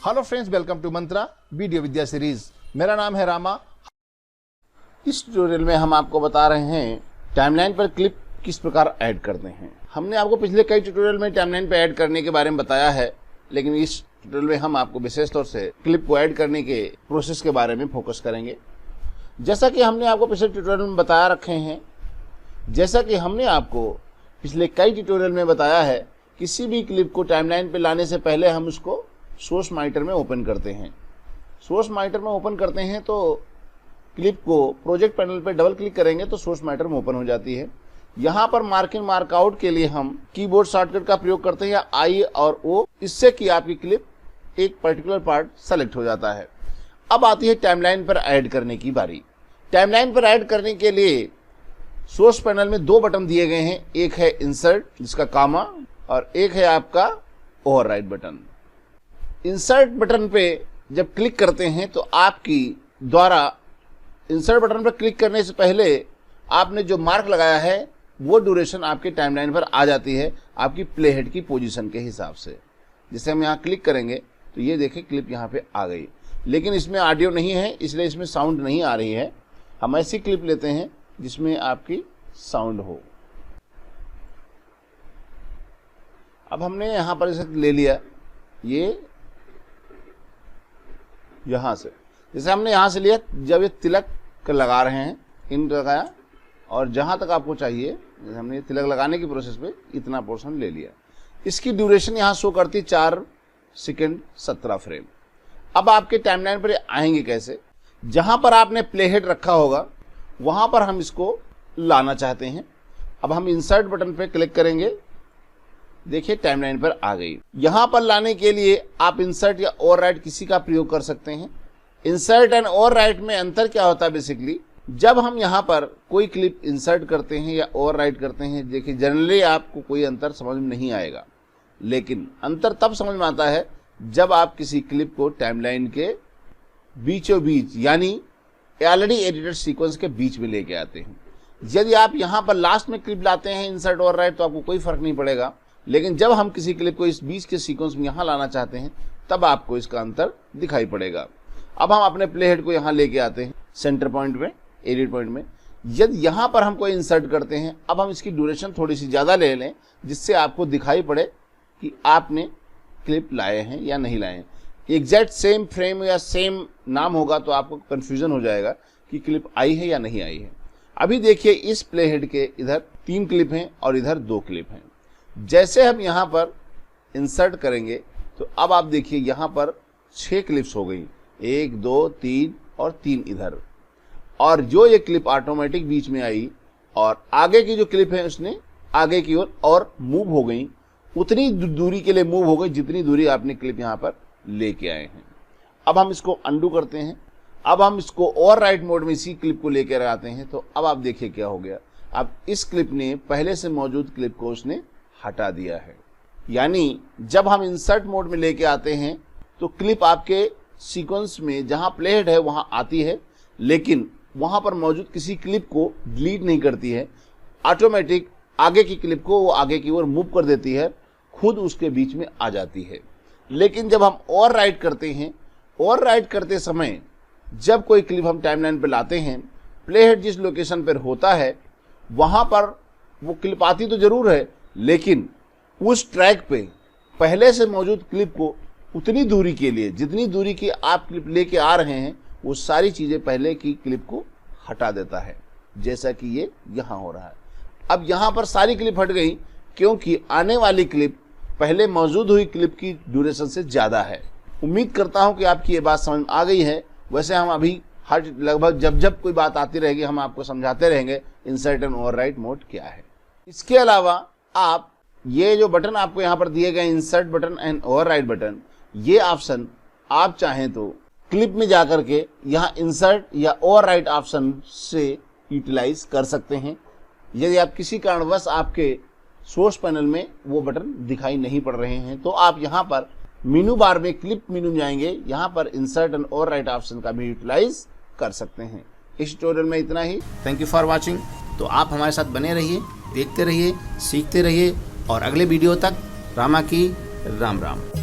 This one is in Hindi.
Hello friends, welcome to Mantra video Vidya series. मेरा नाम है रामा। इस ट्यूटोरियल में हम आपको बता रहे हैं टाइमलाइन पर क्लिप किस प्रकार ऐड करते हैं। हमने आपको पिछले कई ट्यूटोरियल में टाइमलाइन पर ऐड करने के बारे में बताया है, लेकिन इस ट्यूटोरियल में हम आपको विशेष तौर से क्लिप को ऐड करने के प्रोसेस के बारे में फोकस करेंगे। जैसा कि हमने आपको पिछले ट्यूटोरियल में बताया रखे हैं, जैसा कि हमने आपको पिछले कई ट्यूटोरियल में बताया है, किसी भी क्लिप को टाइमलाइन पे लाने से पहले हम उसको सोर्स मॉनिटर में ओपन करते हैं। सोर्स मॉनिटर में ओपन करते हैं तो क्लिप को प्रोजेक्ट पैनल पे डबल क्लिक करेंगे तो सोर्स मॉनिटर में ओपन हो जाती है। यहाँ पर मार्क इन मार्क आउट के लिए हम कीबोर्ड शॉर्टकट का प्रयोग करते हैं, या आई और ओ, इससे कि आपकी क्लिप एक पर्टिकुलर पार्ट सेलेक्ट हो जाता है। अब आती है टाइमलाइन पर ऐड करने की बारी। टाइमलाइन पर ऐड करने के लिए सोर्स पैनल में दो बटन दिए गए हैं, एक है इंसर्ट जिसका कामा, और एक है आपका ओवरराइट बटन। इंसर्ट बटन पे जब क्लिक करते हैं तो आपकी द्वारा इंसर्ट बटन पर क्लिक करने से पहले आपने जो मार्क लगाया है वो ड्यूरेशन आपके टाइमलाइन पर आ जाती है आपकी प्ले हेड की पोजीशन के हिसाब से। जैसे हम यहाँ क्लिक करेंगे तो ये देखिए क्लिप यहाँ पे आ गई, लेकिन इसमें ऑडियो नहीं है इसलिए इसमें साउंड नहीं आ रही है। हम ऐसी क्लिप लेते हैं जिसमें आपकी साउंड हो। अब हमने यहाँ पर इसे ले लिया, ये यहाँ से, जैसे हमने यहाँ से लिया, जब ये तिलक लगा रहे हैं, इन लगाया और जहाँ तक आपको चाहिए, जैसे हमने तिलक लगाने की प्रोसेस पे इतना पोर्शन ले लिया। इसकी ड्यूरेशन यहाँ शो करती 4 सेकंड 17 फ्रेम। अब आपके टाइमलाइन पर आएंगे कैसे? जहाँ पर आपने प्ले हेड रखा होगा वहाँ पर हम इसको लाना चाहते हैं। अब हम इंसर्ट बटन पे क्लिक करेंगे, देखिए टाइमलाइन पर आ गई। यहाँ पर लाने के लिए आप इंसर्ट या ओवरराइट किसी का प्रयोग कर सकते हैं। इंसर्ट एंड ओवरराइट में अंतर क्या होता है? बेसिकली जब हम यहाँ पर कोई क्लिप इंसर्ट करते हैं या ओवरराइट करते हैं, देखिए जनरली आपको कोई अंतर समझ में नहीं आएगा, लेकिन अंतर तब समझ में आता है जब आप किसी क्लिप को टाइमलाइन के बीचों बीच, यानी ऑलरेडी एडिटेड सीक्वेंस के बीच में लेके आते हैं। यदि आप यहाँ पर लास्ट में क्लिप लाते हैं इंसर्ट ओवरराइट तो आपको कोई फर्क नहीं पड़ेगा, लेकिन जब हम किसी क्लिप को इस बीच के सीक्वेंस में यहाँ लाना चाहते हैं तब आपको इसका अंतर दिखाई पड़ेगा। अब हम अपने प्ले हेड को यहाँ लेके आते हैं सेंटर पॉइंट में, एडिट पॉइंट में। यदि यहाँ पर हम कोई इंसर्ट करते हैं, अब हम इसकी ड्यूरेशन थोड़ी सी ज़्यादा ले लें जिससे आपको दिखाई पड़े कि आपने क्लिप लाए हैं या नहीं लाए हैं। एग्जैक्ट सेम फ्रेम या सेम नाम होगा तो आपको कन्फ्यूजन हो जाएगा कि क्लिप आई है या नहीं आई है। अभी देखिए इस प्ले हेड के इधर 3 क्लिप हैं और इधर 2 क्लिप हैं। जैसे हम यहाँ पर इंसर्ट करेंगे तो अब आप देखिए यहाँ पर 6 क्लिप्स हो गई, 1 2 3 और 3 इधर, और जो ये क्लिप ऑटोमेटिक बीच में आई और आगे की जो क्लिप है उसने आगे की ओर और मूव हो गई, उतनी दूरी के लिए मूव हो गई जितनी दूरी आपने क्लिप यहाँ पर लेके आए हैं। अब हम इसको अंडू करते हैं। अब हम इसको ओवरराइट मोड में इसी क्लिप को लेकर आते हैं, तो अब आप देखिए क्या हो गया। अब इस क्लिप ने पहले से मौजूद क्लिप को उसने हटा दिया है। यानी जब हम इंसर्ट मोड में लेके आते हैं तो क्लिप आपके सीक्वेंस में जहां प्ले हेड है वहां आती है, लेकिन वहां पर मौजूद किसी क्लिप को डिलीट नहीं करती है। ऑटोमेटिक आगे की क्लिप को वो आगे की ओर मूव कर देती है, खुद उसके बीच में आ जाती है। लेकिन जब हम ओवरराइट करते हैं, ओवरराइट करते समय जब कोई क्लिप हम टाइमलाइन पर लाते हैं, प्ले हेड जिस लोकेशन पर होता है वहां पर वो क्लिप आती तो जरूर है, लेकिन उस ट्रैक पे पहले से मौजूद क्लिप को उतनी दूरी के लिए, जितनी दूरी की आप क्लिप लेके आ रहे हैं, वो सारी चीज़ें पहले की क्लिप को हटा देता है, जैसा कि ये यहाँ हो रहा है। अब यहाँ पर सारी क्लिप हट गई क्योंकि आने वाली क्लिप पहले मौजूद हुई क्लिप की ड्यूरेशन से ज़्यादा है। उम्मीद करता हूँ कि आपकी ये बात समझ में आ गई है। वैसे हम अभी हर लगभग जब कोई बात आती रहेगी हम आपको समझाते रहेंगे इंसर्ट एंड ओवरराइट मोड क्या है। इसके अलावा आप ये जो बटन आपको यहाँ पर दिए गए insert button and overwrite button, ये ऑप्शन आप चाहें तो क्लिप में जाकर के यहाँ इंसर्ट या ओवरराइट ऑप्शन से यूटिलाइज कर सकते हैं। यदि आप किसी कारणवश आपके सोर्स पैनल में वो बटन दिखाई नहीं पड़ रहे हैं तो आप यहाँ पर मेनू बार में क्लिप मेनू में जाएंगे, यहाँ पर इंसर्ट एंड ओवरराइट ऑप्शन का भी यूटिलाइज कर सकते हैं। इस ट्यूटोरियल में इतना ही। Thank you for watching. तो आप हमारे साथ बने रहिए, देखते रहिए, सीखते रहिए, और अगले वीडियो तक रामा की राम राम।